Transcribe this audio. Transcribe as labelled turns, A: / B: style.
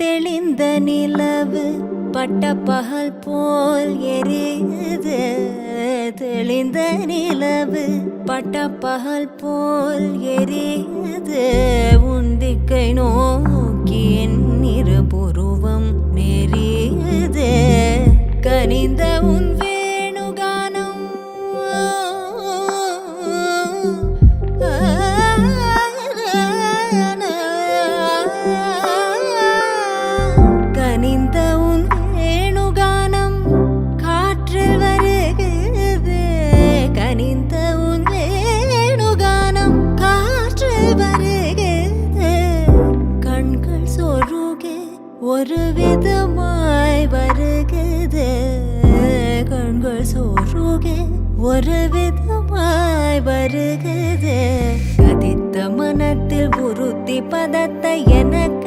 A: தெளிந்த நிலவு பட்ட பகல் போல் எரியுது. தெளிந்த நிலவு பட்ட பகல் போல் எரியுது. உந்திக்கை நோக்கி என் இருபுருவம் நெறியுது. கனிந்த உன் வேணுகானம் கனிந்த உன் வேணுகானம் காற்றில் வருகிறது. கனிந்த உன் வேணுகானம் காற்றில் வருகிறது. கண்கள் சொருகே ஒரு விதமாய் வருகிறது. கண்கள் சொருகே ஒரு விதமாய் வருகிறது. கதித்த மனத்தில் உறுத்தி பதத்தை எனக்கு